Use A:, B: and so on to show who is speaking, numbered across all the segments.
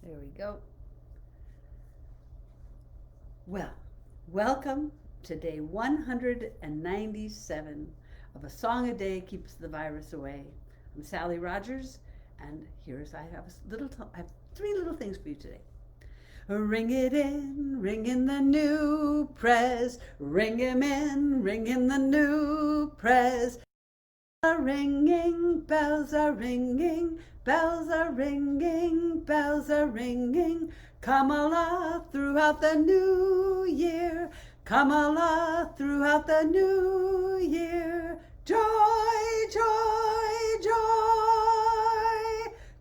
A: There we go. Well, welcome to day 197 of A Song a Day Keeps the Virus Away. I'm Sally Rogers, and I have three little things for you today. Ring it in, ring in the new prez. Ring him in, ring in the new prez. Ringing, bells are ringing, bells are ringing, bells are ringing. Kamala throughout the new year, Kamala throughout the new year. Joy, joy, joy,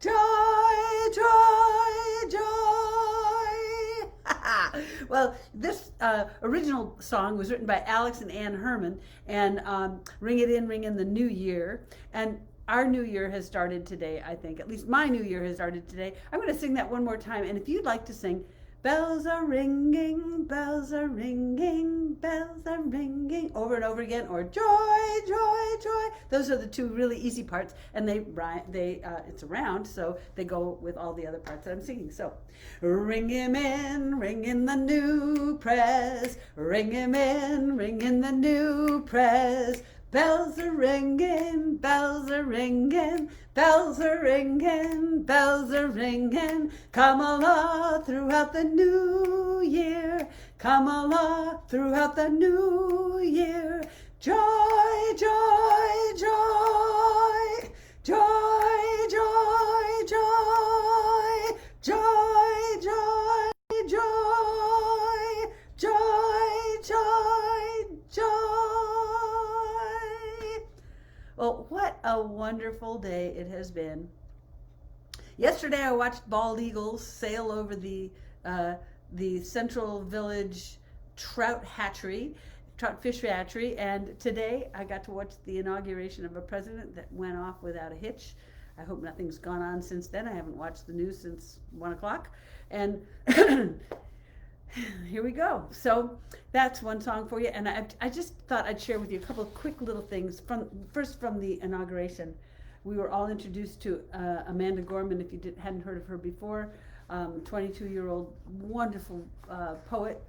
A: joy, joy, joy. Well, this original song was written by Alex and Ann Herman, and Ring It In, Ring in the New Year. And our new year has started today, I think. At least my new year has started today. I'm going to sing that one more time. And if you'd like to sing, bells are ringing, bells are ringing, bells are ringing, over and over again, or joy, joy, joy. Those are the two really easy parts, and it's a round, so they go with all the other parts that I'm singing. So, ring him in, ring in the new prez. Ring him in, ring in the new prez. Bells are ringing, bells are ringing, bells are ringing, bells are ringing. Kamala throughout the new year, Kamala throughout the new year. Joy, joy, joy, joy, joy, joy, joy, joy, joy, joy, joy, joy. Well, what a wonderful day it has been. Yesterday I watched bald eagles sail over the Central Village trout fish hatchery, and today I got to watch the inauguration of a president that went off without a hitch. I hope nothing's gone on since then. I haven't watched the news since 1 o'clock, and here we go. So that's one song for you, and I just thought I'd share with you a couple of quick little things from the inauguration. We were all introduced to Amanda Gorman, if you hadn't heard of her before. 22-year-old wonderful poet,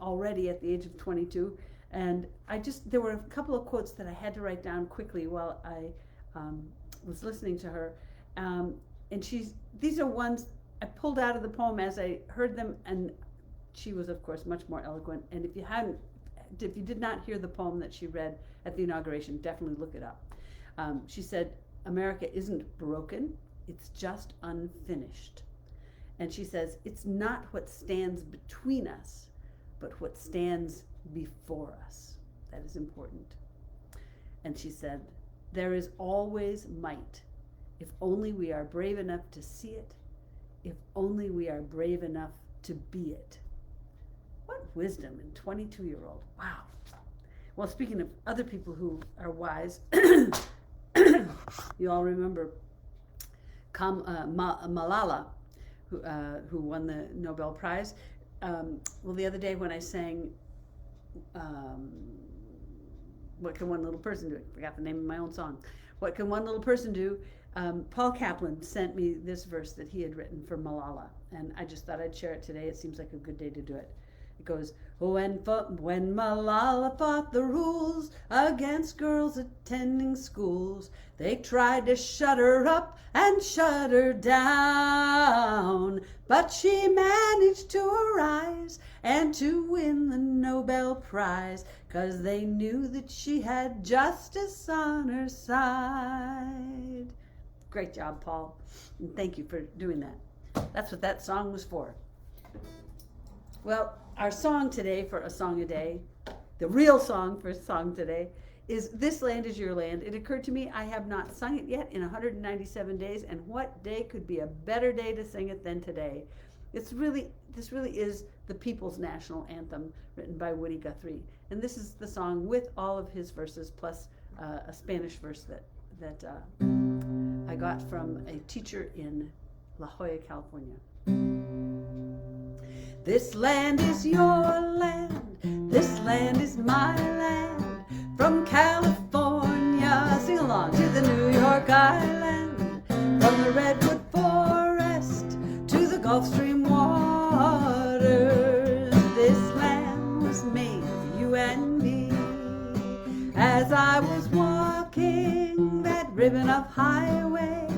A: already at the age of 22, and there were a couple of quotes that I had to write down quickly while I was listening to her, and these are ones I pulled out of the poem as I heard them, and she was, of course, much more eloquent. And if you did not hear the poem that she read at the inauguration, definitely look it up. She said, "America isn't broken, it's just unfinished." And she says, "It's not what stands between us, but what stands before us. That is important." And she said, "There is always might, if only we are brave enough to see it, if only we are brave enough to be it." What wisdom in 22-year-old. Wow. Well, speaking of other people who are wise, you all remember Malala, who won the Nobel Prize. Well, the other day when I sang What Can One Little Person Do? I forgot the name of my own song. What Can One Little Person Do? Paul Kaplan sent me this verse that he had written for Malala, and I just thought I'd share it today. It seems like a good day to do it. It goes, when Malala fought the rules against girls attending schools, they tried to shut her up and shut her down. But she managed to arise and to win the Nobel Prize, 'cause they knew that she had justice on her side. Great job, Paul. And thank you for doing that. That's what that song was for. Well, our song today for A Song a Day, the real song for a song today, is This Land Is Your Land. It occurred to me I have not sung it yet in 197 days, and what day could be a better day to sing it than today? This really is the people's national anthem, written by Woody Guthrie. And this is the song with all of his verses, plus a Spanish verse that I got from a teacher in La Jolla, California. This land is your land, this land is my land. From California, sing along, to the New York Island. From the Redwood Forest to the Gulf Gulf Stream waters. This land was made for you and me. As I was walking that ribbon of highway,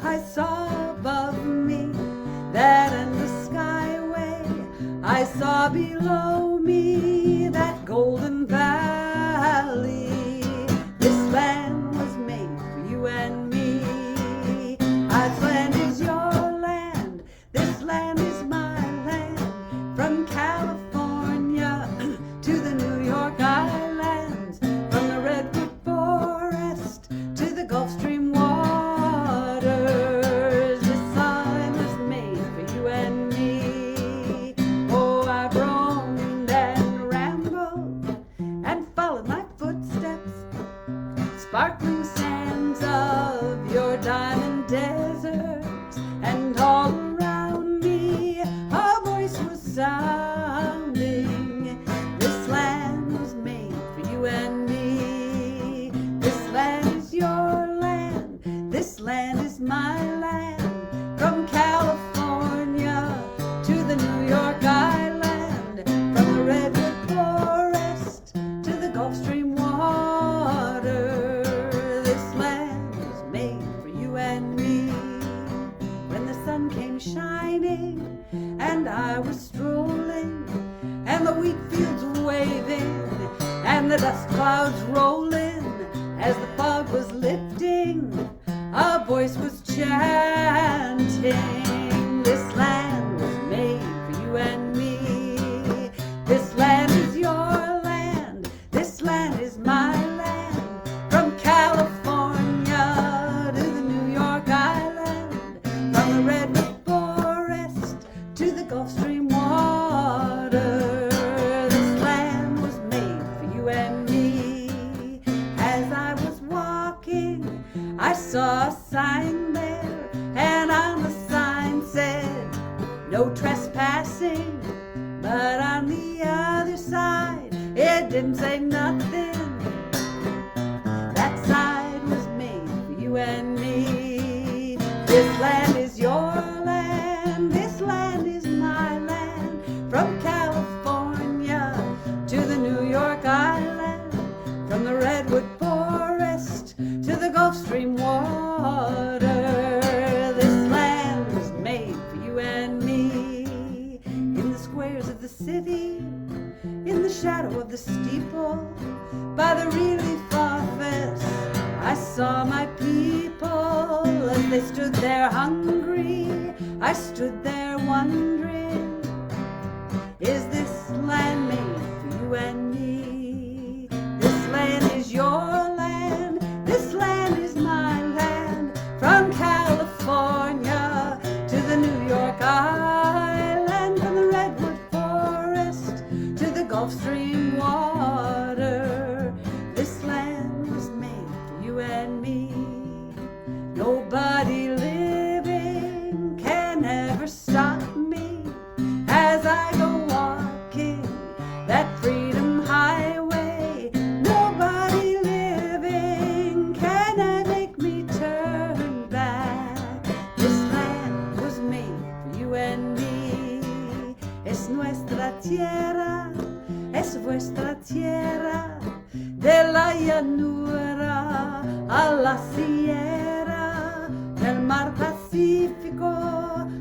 A: I saw above me that endless skyway. I saw below me that golden valley. This land was made for you and me. This land is your land. This land is my land. From California to the New York Islands, from the Redwood Forest to the Gulf Stream waters. This land was made for you and me. Oh, I've roamed and rambled and followed my footsteps, sparkling sands of your diamond deserts, and all around me a voice was sounding. This land was made for you and me. This land is your land. This land is my land. From California to the New York Island, from the Redwood Forest to the Gulf Stream water. This land was made for you and me. When the sun came shining and I was strolling, and the wheat fields waving and the dust clouds rolling, as the fog was lifting, a voice was chanting. This land was made for you and me. This land is your land. This land is my land. From California to the New York Island, from the Redwood Forest to the Gulf Stream water. This land was made for you and me. As I was walking, I saw a sign there, and on the sign said, no trespassing. But on the other side, it didn't say nothing. That side was made for you and me. This land is your land. This land is my land. From California to the New York Island, from the Redwood Forest to the Gulf Stream water. This land was made for you and me. In the squares of the city, in the shadow of the steeple, by the relief office, I saw my people as they stood there hungry. I stood there wondering, is this land made for you and me? This land is your land. This land is my land. From California to the New York Island, from the Redwood Forest to the Gulf Stream water. This land was made for you and me. Nobody living can ever stop me as I go walking that freedom highway. Nobody living can make me turn back. This land was made for you and me. Es nuestra tierra, es vuestra tierra, de la llanura a la sierra, del mar Pacífico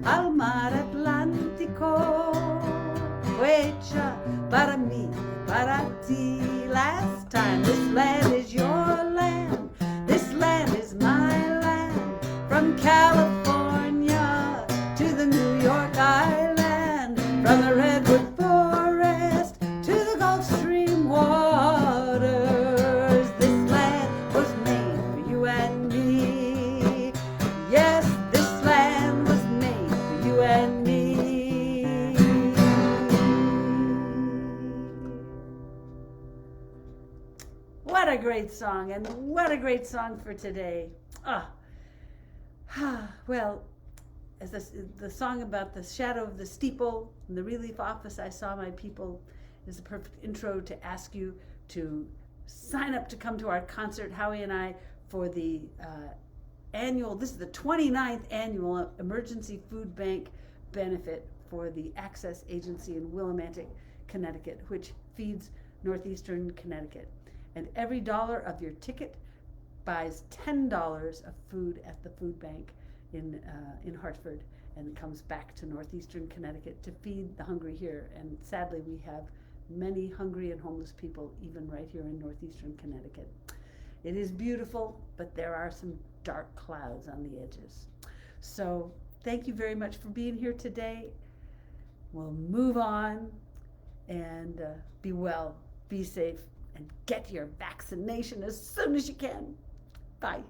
A: al mar Atlántico. Fue hecha para mí, para ti. Last time, this land is your land. This land is my land. From California to the New York Island, from the Redwood Forest to the Gulf Stream waters. This land was made for you and me. Yes, this land was made for you and me. What a great song, and what a great song for today. Well, as the song about the shadow of the steeple and the relief office, I saw my people, is a perfect intro to ask you to sign up to come to our concert, Howie and I, for the annual, this is the 29th annual Emergency Food Bank benefit for the Access Agency in Willimantic, Connecticut, which feeds northeastern Connecticut. And every dollar of your ticket buys $10 of food at the food bank in Hartford, and it comes back to northeastern Connecticut to feed the hungry here. And sadly, we have many hungry and homeless people even right here in northeastern Connecticut. It is beautiful, but there are some dark clouds on the edges. So thank you very much for being here today. We'll move on and be well, be safe, and get your vaccination as soon as you can. Bye.